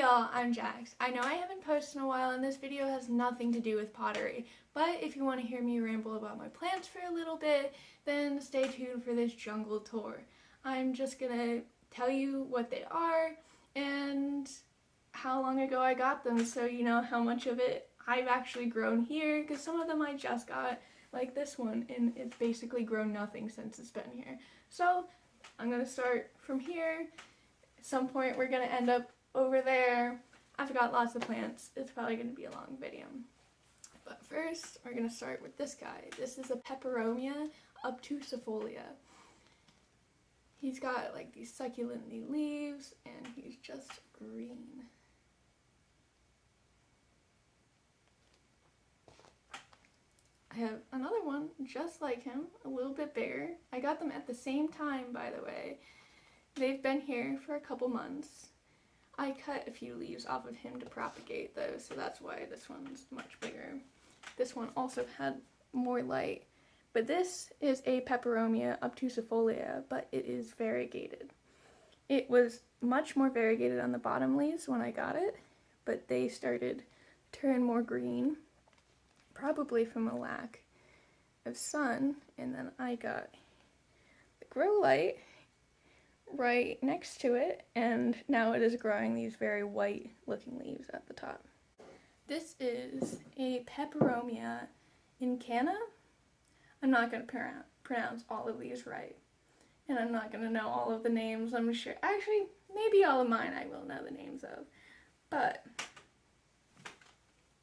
Hey y'all, I'm Jax. I know I haven't posted in a while and this video has nothing to do with pottery, but if you want to hear me ramble about my plants for a little bit, then stay tuned for this jungle tour. I'm just gonna tell you what they are and how long ago I got them so you know how much of it I've actually grown here, because some of them I just got, like this one, and it's basically grown nothing since it's been here. So I'm gonna start from here. At some point we're gonna end up over there. I've got lots of plants. It's probably going to be a long video. But first, we're going to start with this guy. This is a Peperomia Obtusifolia. He's got like these succulently leaves and he's just green. I have another one just like him, a little bit bigger. I got them at the same time, by the way. They've been here for a couple months. I cut a few leaves off of him to propagate those, so that's why this one's much bigger. This one also had more light, but this is a Peperomia Obtusifolia, but it is variegated. It was much more variegated on the bottom leaves when I got it, but they started to turn more green, probably from a lack of sun, and then I got the grow light right next to it, and now it is growing these very white looking leaves at the top. This is a Peperomia in Canna. I'm not going to pronounce all of these right, and I'm not going to know all of the names, I'm sure. Actually, maybe all of mine I will know the names of, but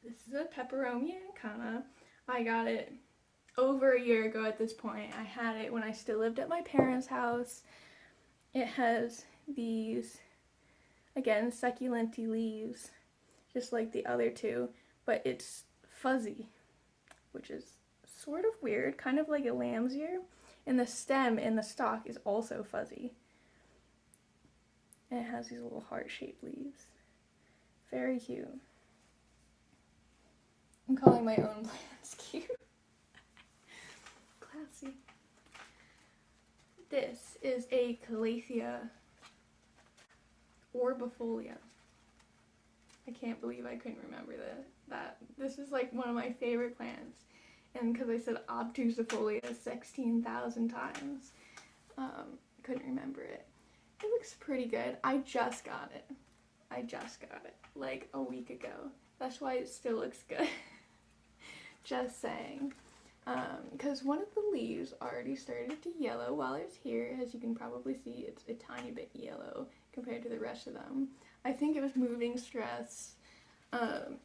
this is a Peperomia in Canna. I got it over a year ago at this point. I had it when I still lived at my parents' house. It has these, again, succulenty leaves, just like the other two, but it's fuzzy, which is sort of weird, kind of like a lamb's ear. And the stem in the stalk is also fuzzy. And it has these little heart-shaped leaves. Very cute. I'm calling my own plants cute. Classy. This is a Calathea Orbifolia. I can't believe I couldn't remember that. This is like one of my favorite plants. And because I said Obtusifolia 16,000 times, couldn't remember it. It looks pretty good. I just got it. Like a week ago. That's why it still looks good. Just saying. Because one of the leaves already started to yellow while it was here. As you can probably see, it's a tiny bit yellow compared to the rest of them. I think it was moving stress.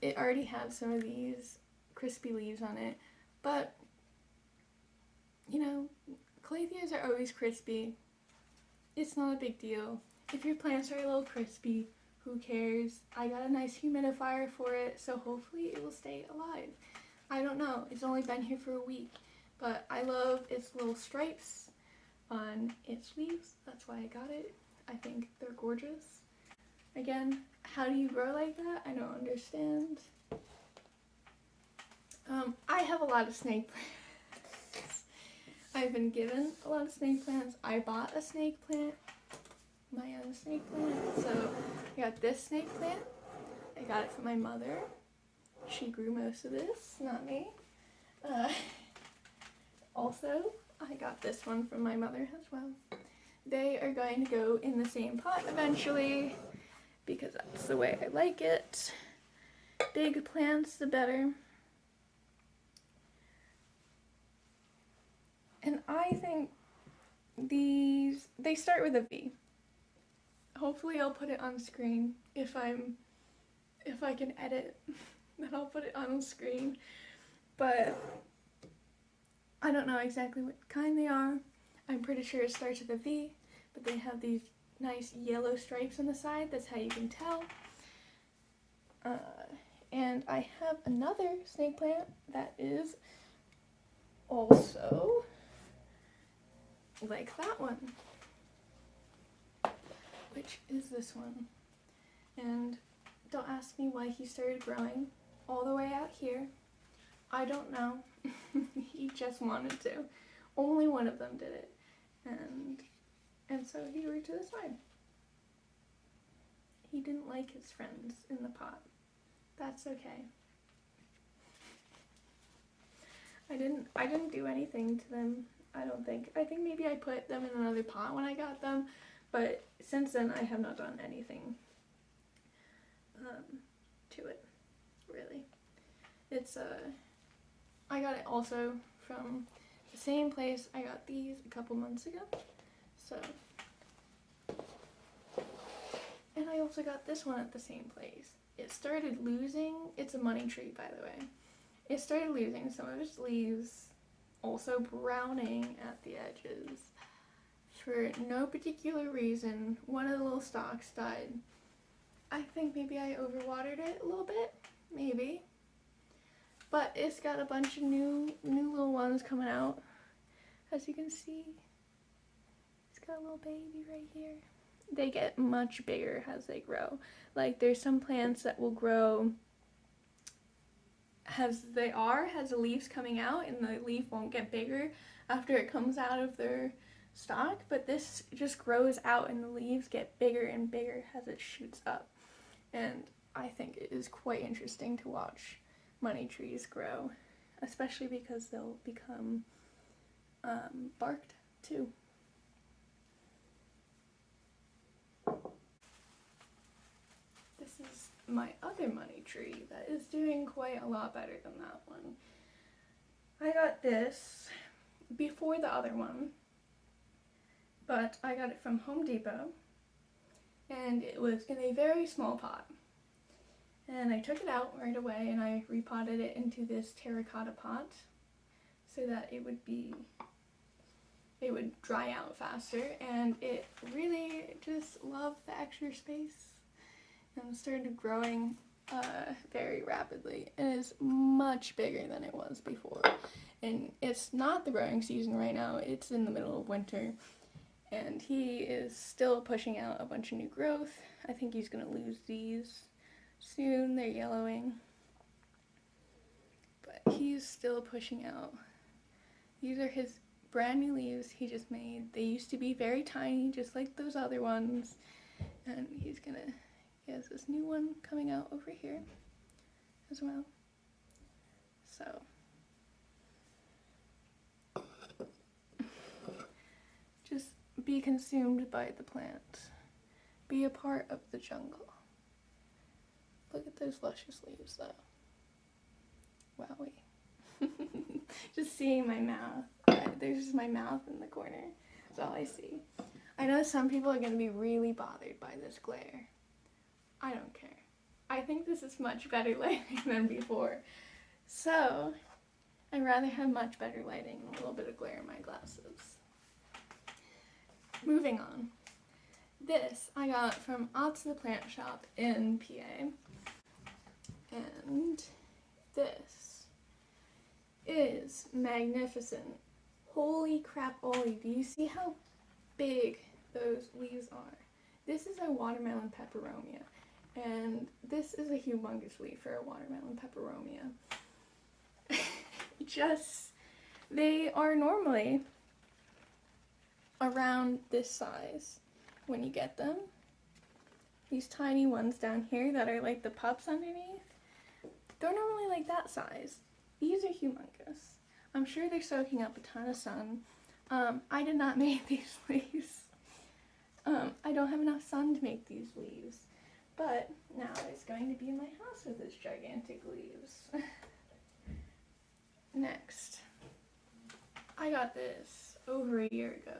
It already had some of these crispy leaves on it, but, you know, Calatheas are always crispy. It's not a big deal. If your plants are a little crispy, who cares? I got a nice humidifier for it, so hopefully it will stay alive. I don't know, it's only been here for a week, but I love its little stripes on its leaves. That's why I got it. I think they're gorgeous. Again, how do you grow like that? I don't understand. I have a lot of snake plants. I've been given a lot of snake plants. I bought a snake plant, my own snake plant. So I got this snake plant. I got it from my mother. She grew most of this, not me. Also, I got this one from my mother as well. They are going to go in the same pot eventually, because that's the way I like it. Big plants, the better. And I think these, they start with a V. Hopefully I'll put it on screen if I can edit. Then I'll put it on screen, but I don't know exactly what kind they are. I'm pretty sure it starts with a V, but they have these nice yellow stripes on the side. That's how you can tell. And I have another snake plant that is also like that one, which is this one. And don't ask me why he started growing all the way out here. I don't know. He just wanted to. Only one of them did it. And so he grew to the side. He didn't like his friends in the pot. That's okay. I didn't do anything to them, I don't think. I think maybe I put them in another pot when I got them, but since then I have not done anything to it, really. It's I got it also from the same place I got these a couple months ago. So, and I also got this one at the same place. It started losing, it's a money tree by the way. It started losing some of its leaves, also browning at the edges. For no particular reason, one of the little stalks died. I think maybe I overwatered it a little bit, maybe. But it's got a bunch of new little ones coming out. As you can see, it's got a little baby right here. They get much bigger as they grow. Like there's some plants that will grow as they has the leaves coming out, and the leaf won't get bigger after it comes out of their stalk, but this just grows out and the leaves get bigger and bigger as it shoots up. And I think it is quite interesting to watch money trees grow, especially because they'll become barked too. This is my other money tree that is doing quite a lot better than that one. I got this before the other one, but I got it from Home Depot, and it was in a very small pot. And I took it out right away and I repotted it into this terracotta pot so that it would dry out faster, and it really just loved the extra space and started growing very rapidly. It is much bigger than it was before. And it's not the growing season right now, it's in the middle of winter. And he is still pushing out a bunch of new growth. I think he's gonna lose these soon, they're yellowing. But he's still pushing out. These are his brand new leaves he just made. They used to be very tiny, just like those other ones. And he has this new one coming out over here as well. So, just be consumed by the plant. Be a part of the jungle. Look at those luscious leaves though. Wowie. Just seeing my mouth. There's just my mouth in the corner. That's all I see. I know some people are going to be really bothered by this glare. I don't care. I think this is much better lighting than before. So, I'd rather have much better lighting and a little bit of glare in my glasses. Moving on. This I got from Ott's the Plant Shop in PA. And this is magnificent. Holy crap, Ollie, do you see how big those leaves are? This is a watermelon peperomia, and this is a humongous leaf for a watermelon peperomia. They are normally around this size when you get them. These tiny ones down here that are like the pups underneath, they're normally like that size. These are humongous. I'm sure they're soaking up a ton of sun. I did not make these leaves. I don't have enough sun to make these leaves. But now it's going to be in my house with its gigantic leaves. Next, I got this over a year ago.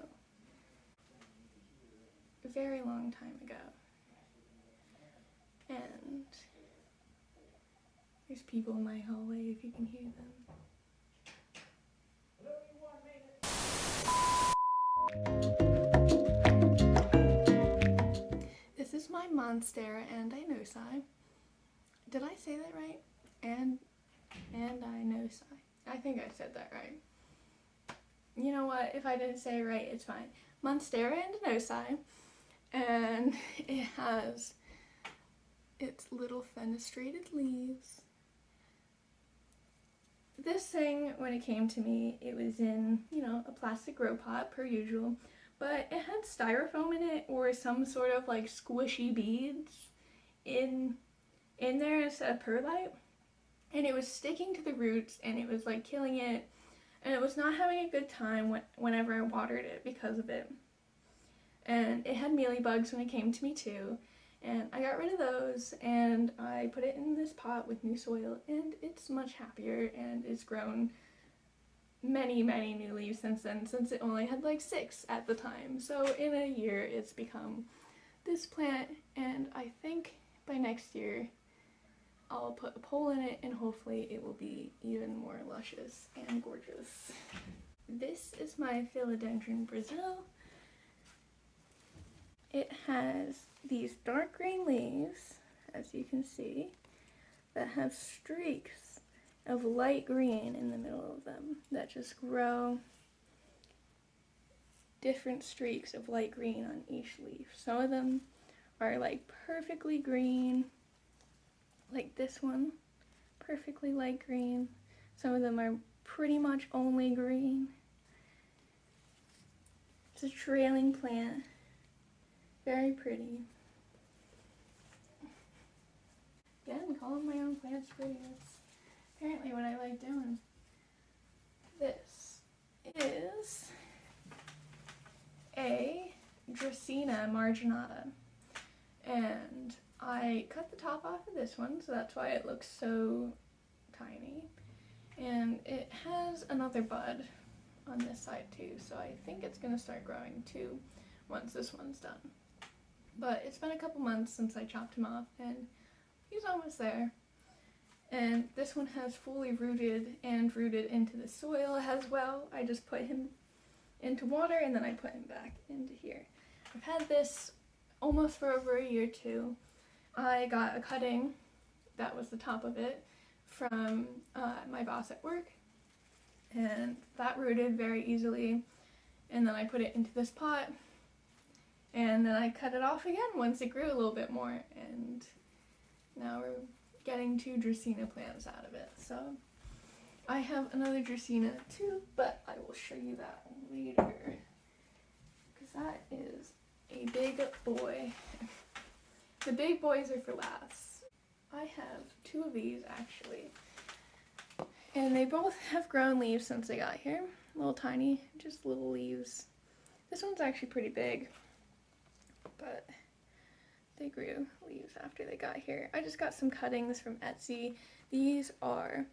A very long time ago. And there's people in my hallway if you can hear them. This is my Monstera and Dinosai. Did I say that right? And Dinosai. I think I said that right. You know what? If I didn't say it right, it's fine. Monstera and Dinosai. And it has its little fenestrated leaves. This thing, when it came to me, it was in, a plastic grow pot per usual, but it had styrofoam in it or some sort of like squishy beads, in there instead of perlite, and it was sticking to the roots and it was like killing it, and it was not having a good time whenever I watered it because of it. And it had mealybugs when it came to me too, and I got rid of those and I put it in this pot with new soil, and it's much happier, and it's grown many new leaves since then, since it only had like 6 at the time. So in a year it's become this plant, and I think by next year I'll put a pole in it and hopefully it will be even more luscious and gorgeous. This is my Philodendron Brazil. It has these dark green leaves, as you can see, that have streaks of light green in the middle of them that just grow different streaks of light green on each leaf. Some of them are like perfectly green, like this one, perfectly light green. Some of them are pretty much only green. It's a trailing plant. Very pretty. Again, calling my own plants pretty. That's apparently what I like doing. This is a Dracaena Marginata. And I cut the top off of this one, so that's why it looks so tiny. And it has another bud on this side too, so I think it's going to start growing too once this one's done. But it's been a couple months since I chopped him off, and he's almost there. And this one has fully rooted and rooted into the soil as well. I just put him into water and then I put him back into here. I've had this almost for over a year too. I got a cutting, that was the top of it, from my boss at work, and that rooted very easily. And then I put it into this pot, and then I cut it off again once it grew a little bit more, and now we're getting 2 Dracaena plants out of it. So I have another Dracaena too, but I will show you that later, because that is a big boy. The big boys are for last. I have 2 of these actually, and they both have grown leaves since they got here. Little tiny, just little leaves. This one's actually pretty big, but they grew leaves after they got here. I just got some cuttings from Etsy. These are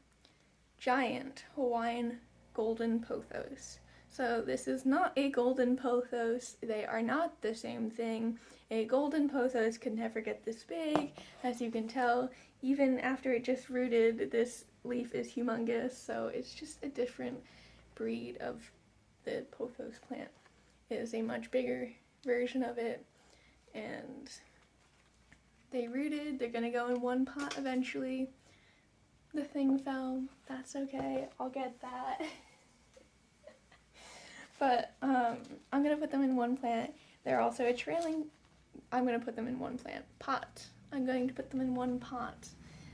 giant Hawaiian golden pothos. So this is not a golden pothos. They are not the same thing. A golden pothos could never get this big. As you can tell, even after it just rooted, this leaf is humongous. So it's just a different breed of the pothos plant. It is a much bigger version of it, and they rooted. They're gonna go in one pot eventually. The thing fell. That's okay. I'll get that. But I'm gonna put them in one plant. They're also a trailing. I'm gonna put them in one plant pot. I'm going to put them in one pot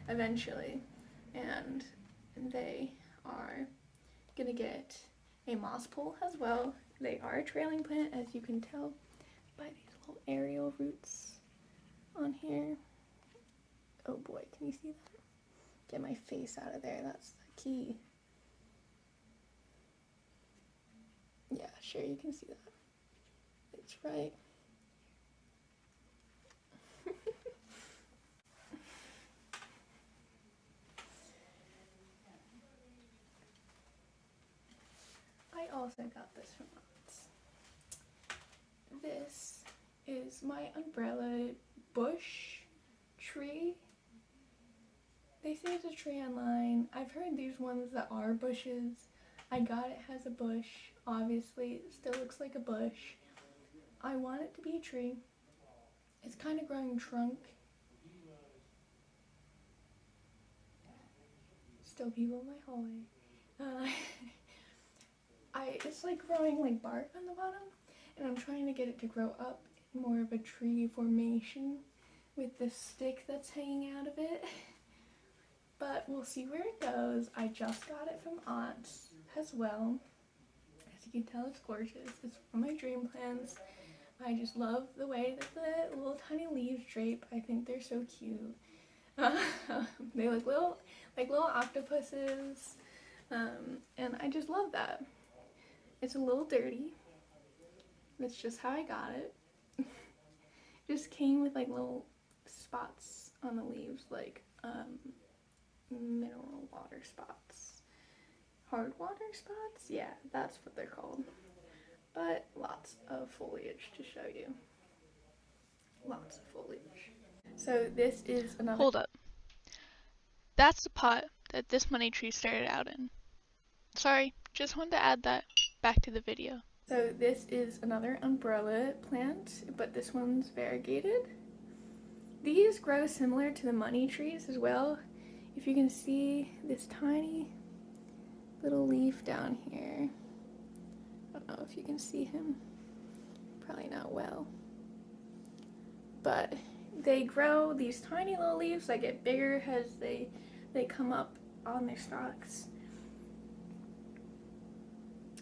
eventually, and they are gonna get a moss pole as well. They are a trailing plant, as you can tell by these little aerial roots on here. Oh boy, can you see that? Get my face out of there, that's the key. Yeah, sure, you can see that. It's right. I also got this from Mott's. This is my umbrella bush tree. They say it's a tree online. I've heard these ones that are bushes. I got it has a bush. Obviously, it still looks like a bush. I want it to be a tree. It's kind of growing trunk. Still people in my hallway. It's like growing like bark on the bottom, and I'm trying to get it to grow up in more of a tree formation with the stick that's hanging out of it. But we'll see where it goes. I just got it from Aunt's as well. As you can tell, it's gorgeous. It's one of my dream plants. I just love the way that the little tiny leaves drape. I think they're so cute. They look like little octopuses, and I just love that. It's a little dirty. That's just how I got it. Just came with like little spots on the leaves, like mineral water spots. Hard water spots? Yeah, that's what they're called. But lots of foliage to show you. Lots of foliage. So this is another... Hold up. That's the pot that this money tree started out in. Sorry, just wanted to add that back to the video. So this is another umbrella plant, but this one's variegated. These grow similar to the money trees as well. If you can see this tiny little leaf down here. I don't know if you can see him. Probably not well. But they grow these tiny little leaves that get bigger as they come up on their stalks.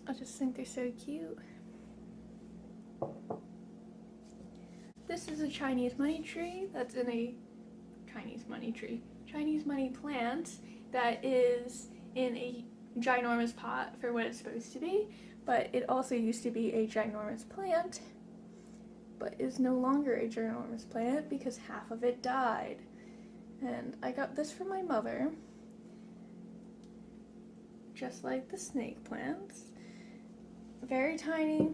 I just think they're so cute. This is a Chinese money tree that's in a Chinese money plant that is in a ginormous pot for what it's supposed to be, but it also used to be a ginormous plant, but is no longer a ginormous plant because half of it died. And I got this from my mother, just like the snake plants. Very tiny.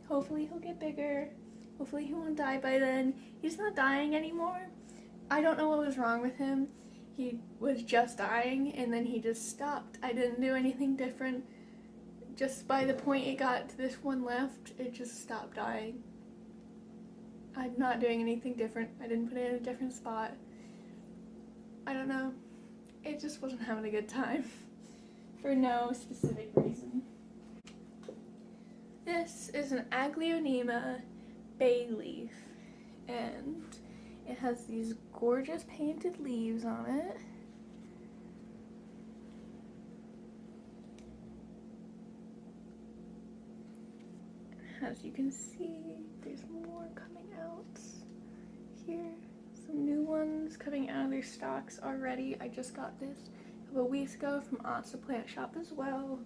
Hopefully he'll get bigger. Hopefully he won't die by then. He's not dying anymore. I don't know what was wrong with him. He was just dying and then he just stopped. I didn't do anything different. Just by the point it got to this one left, it just stopped dying. I'm not doing anything different. I didn't put it in a different spot. I don't know. It just wasn't having a good time for no specific reason. This is an Aglionema Bay Leaf, and it has these gorgeous painted leaves on it. As you can see, there's more coming out here. Some new ones coming out of their stalks already. I just got this a couple weeks ago from Aunt's Plant Shop as well.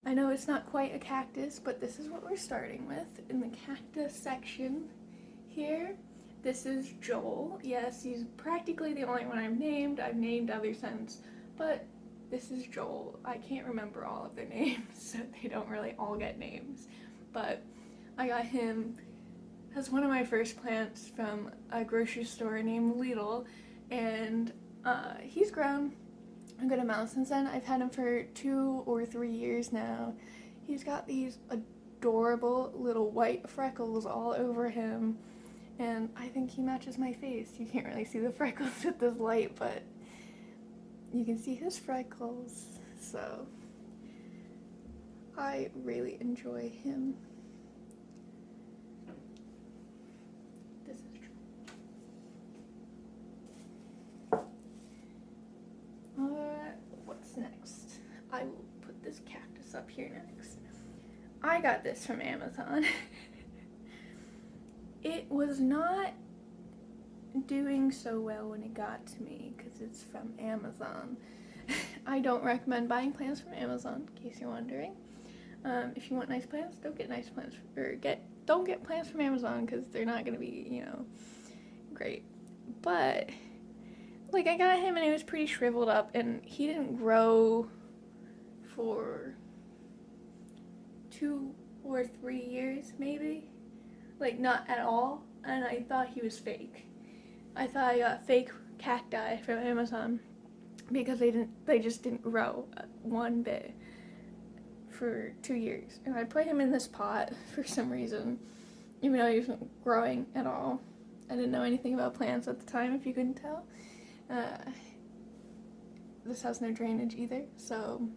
I know it's not quite a cactus, but this is what we're starting with in the cactus section here. This is Joel. Yes, he's practically the only one I've named. I've named others since, but this is Joel. I can't remember all of their names, so they don't really all get names. But I got him as one of my first plants from a grocery store named Lidl, and he's grown a good amount since then. I've had him for 2 or 3 years now. He's got these adorable little white freckles all over him, and I think he matches my face. You can't really see the freckles with this light, but you can see his freckles, so I really enjoy him. This is true. What's next? I will put this cactus up here next. I got this from Amazon. It was not doing so well when it got to me because it's from Amazon. I don't recommend buying plants from Amazon, in case you're wondering. If you want nice plants, don't get nice plants, or don't get plants from Amazon because they're not going to be, great. But like, I got him and it was pretty shriveled up, and he didn't grow for 2 or 3 years, maybe. Like, not at all, and I thought he was fake. I thought I got fake cacti from Amazon because they just didn't grow one bit for 2 years. And I put him in this pot for some reason, even though he wasn't growing at all. I didn't know anything about plants at the time, if you couldn't tell. This has no drainage either, so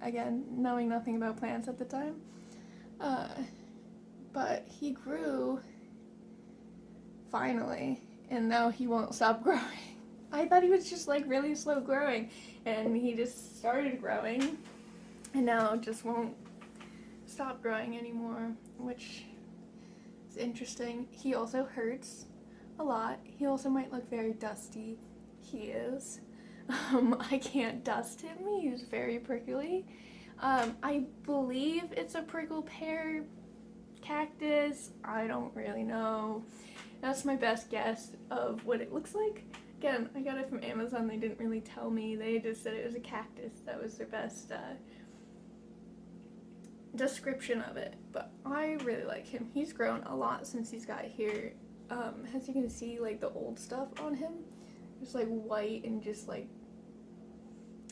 again, knowing nothing about plants at the time. But he grew finally, and now he won't stop growing. I thought he was just like really slow growing, and he just started growing and now just won't stop growing anymore, which is interesting. He also hurts a lot. He also might look very dusty. He is. I can't dust him. He's very prickly. I believe it's a prickle pear cactus. I don't really know. That's my best guess of what it looks like. Again, I got it from Amazon. They didn't really tell me. They just said it was a cactus. That was their best description of it. But I really like him. He's grown a lot since he's got here. As you can see, like the old stuff on him, just like white and just like,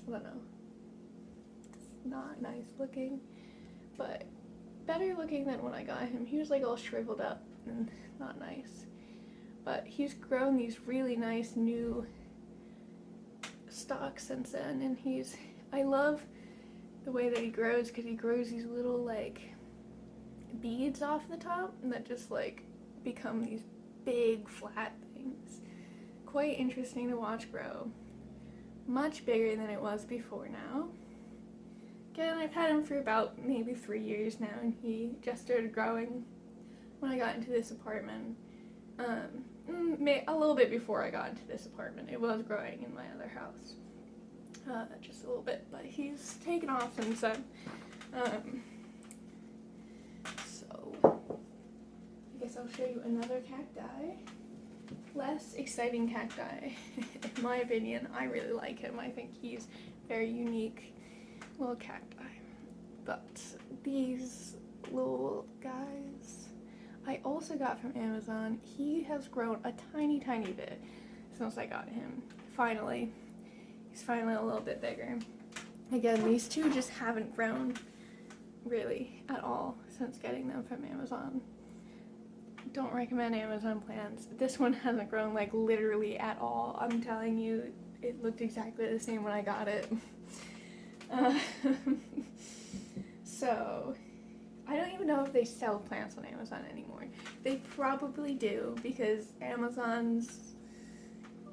I don't know, it's not nice looking, but better looking than when I got him. He was like all shriveled up and not nice. But he's grown these really nice new stalks since then, and I love the way that he grows, because he grows these little like beads off the top that just like become these big flat things. Quite interesting to watch grow. Much bigger than it was before now. Again, I've had him for about maybe 3 years now, and he just started growing when I got into this apartment. A little bit before I got into this apartment. It was growing in my other house. Just a little bit, but he's taken off since then. So, I guess I'll show you another cacti. Less exciting cacti, in my opinion. I really like him. I think he's very unique little cacti. But these little guys I also got from Amazon. He has grown a tiny bit since I got him. Finally. He's finally a little bit bigger. Again, these two just haven't grown really at all since getting them from Amazon. Don't recommend Amazon plants. This one hasn't grown like literally at all. I'm telling you, it looked exactly the same when I got it. So, I don't even know if they sell plants on Amazon anymore. They probably do, because Amazon's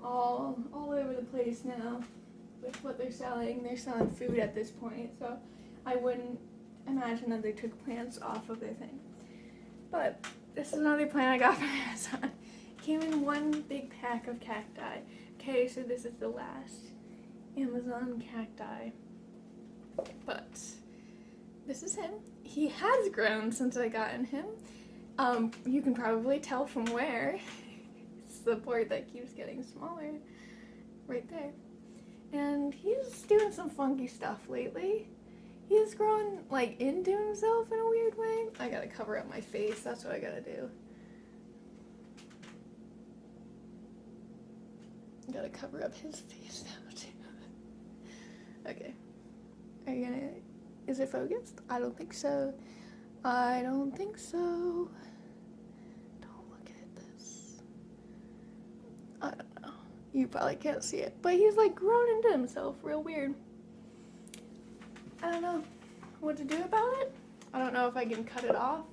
all over the place now with what they're selling. They're selling food at this point, so I wouldn't imagine that they took plants off of their thing. But this is another plant I got from Amazon. It came in one big pack of cacti. Okay, so this is the last Amazon cacti. But this is him. He has grown since I gotten him. You can probably tell from where. It's the part that keeps getting smaller. Right there. And he's doing some funky stuff lately. He's growing, like, into himself in a weird way. I gotta cover up my face. That's what I gotta do. I gotta cover up his face now, too. Okay. Are you gonna... Is it focused? I don't think so. I don't think so. Don't look at this. I don't know. You probably can't see it. But he's, like, grown into himself. Real weird. I don't know what to do about it. I don't know if I can cut it off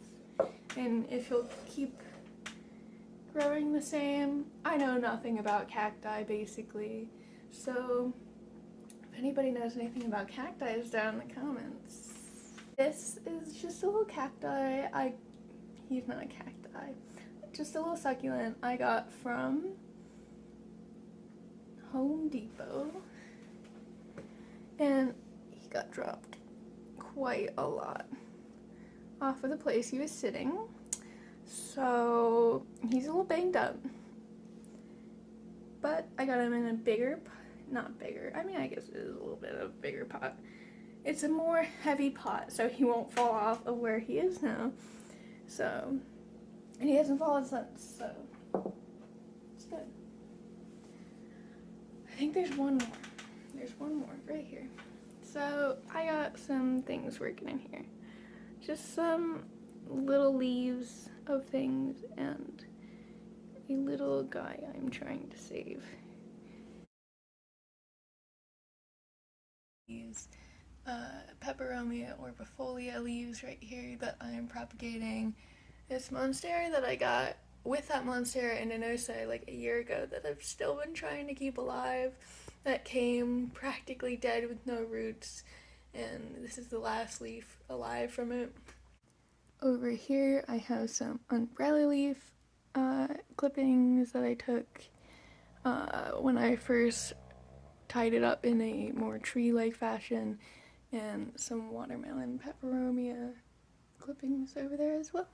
and if he'll keep growing the same. I know nothing about cacti, basically. So, if anybody knows anything about cacti, it's down in the comments. This is just a little cacti. He's not a cacti. Just a little succulent I got from Home Depot. And he got dropped quite a lot off of the place he was sitting, so he's a little banged up, but I got him in a bigger, not bigger, I mean I guess it is a little bit of a bigger pot. It's a more heavy pot, so he won't fall off of where he is now, so, and he hasn't fallen since, so it's good. I think there's one more right here. So I got some things working in here. Just some little leaves of things and a little guy I'm trying to save. These Peperomia Orbifolia leaves right here that I'm propagating. This Monstera that I got with that Monstera and Dinosai like a year ago that I've still been trying to keep alive, that came practically dead with no roots, and this is the last leaf alive from it. Over here I have some umbrella leaf clippings that I took when I first tied it up in a more tree-like fashion, and some watermelon peperomia clippings over there as well.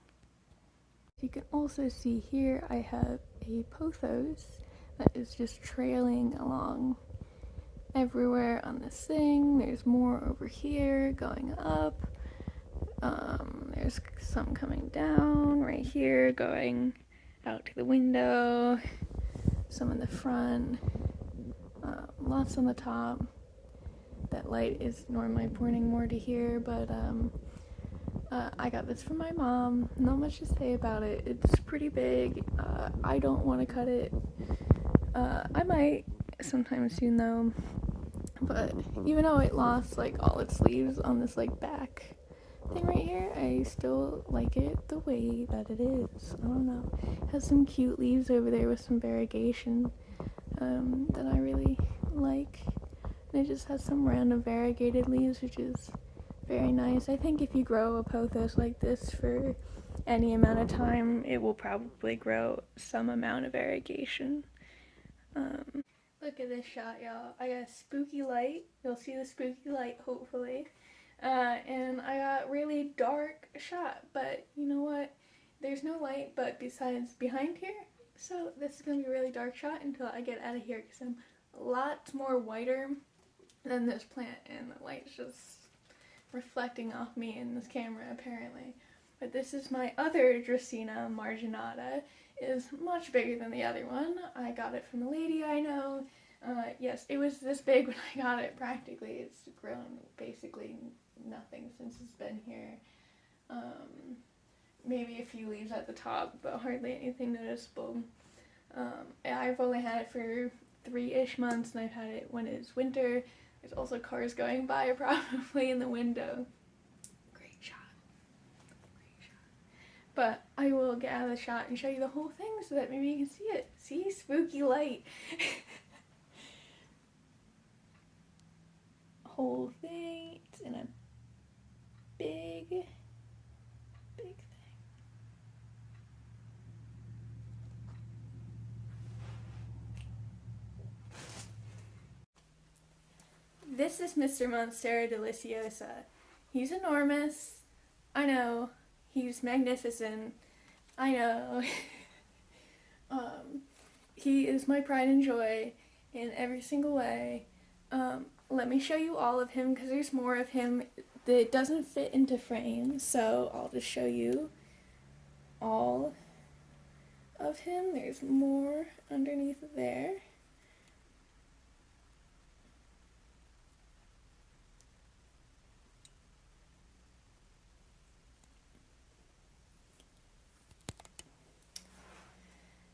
You can also see here I have a pothos that is just trailing along everywhere on this thing. There's more over here going up. There's some coming down right here, going out to the window, some in the front, lots on the top. That light is normally pointing more to here, but I got this from my mom. Not much to say about it. It's pretty big. I don't want to cut it. I might sometime soon though, but even though it lost like all its leaves on this like back thing right here, I still like it the way that it is. I don't know. It has some cute leaves over there with some variegation that I really like. And it just has some random variegated leaves, which is very nice. I think if you grow a pothos like this for any amount of time, it will probably grow some amount of variegation. Look at this shot, y'all. I got spooky light. You'll see the spooky light, hopefully. And I got really dark shot, but you know what? There's no light but besides behind here. So this is going to be a really dark shot until I get out of here, because I'm lots more whiter than this plant, and the light's just reflecting off me in this camera apparently. But this is my other Dracaena Marginata. It is much bigger than the other one. I got it from a lady I know. Yes, it was this big when I got it practically. It's grown basically nothing since it's been here. Maybe a few leaves at the top, but hardly anything noticeable. I've only had it for 3-ish months, and I've had it when it's winter. There's also cars going by probably in the window. Great shot. Great shot. But I will get out of the shot and show you the whole thing so that maybe you can see it. See? Spooky light. Whole thing. It's in a big thing. This is Mr. Monserra Deliciosa. He's enormous. I know. He's magnificent. I know. He is my pride and joy in every single way. Let me show you all of him, because there's more of him that doesn't fit into frame, so I'll just show you all of him. There's more underneath there.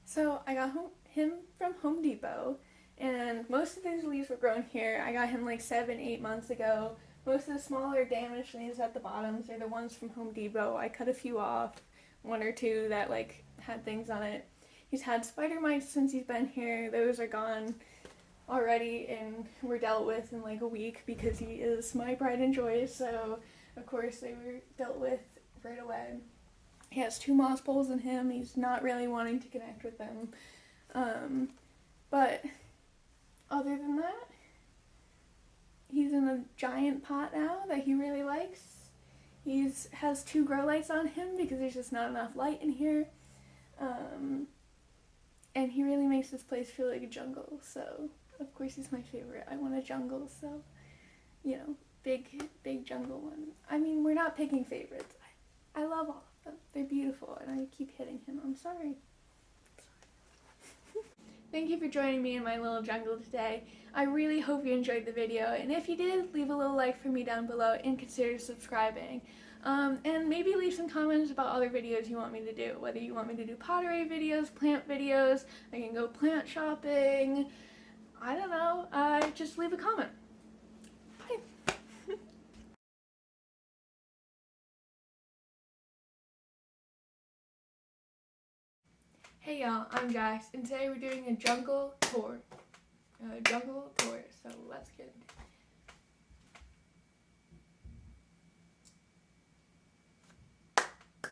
So I got him from Home Depot, and most of these leaves were grown here. I got him like 7-8 months ago. Most of the smaller damaged leaves at the bottoms are the ones from Home Depot. I cut a few off, 1 or 2 that like had things on it. He's had spider mites since he's been here. Those are gone already and were dealt with in like a week, because he is my pride and joy, so of course they were dealt with right away. He has 2 moss poles in him. He's not really wanting to connect with them. But other than that, he's in a giant pot now that he really likes. He has 2 grow lights on him because there's just not enough light in here. And he really makes this place feel like a jungle. So, of course, he's my favorite. I want a jungle, so, you know, big jungle one. I mean, we're not picking favorites. I love all of them. They're beautiful, and I keep hitting him. I'm sorry. Thank you for joining me in my little jungle today. I really hope you enjoyed the video, and if you did, leave a little like for me down below and consider subscribing. And maybe leave some comments about other videos you want me to do, whether you want me to do pottery videos, plant videos, I can go plant shopping, I don't know, just leave a comment. Hey y'all, I'm Jax, and today we're doing a jungle tour. So let's get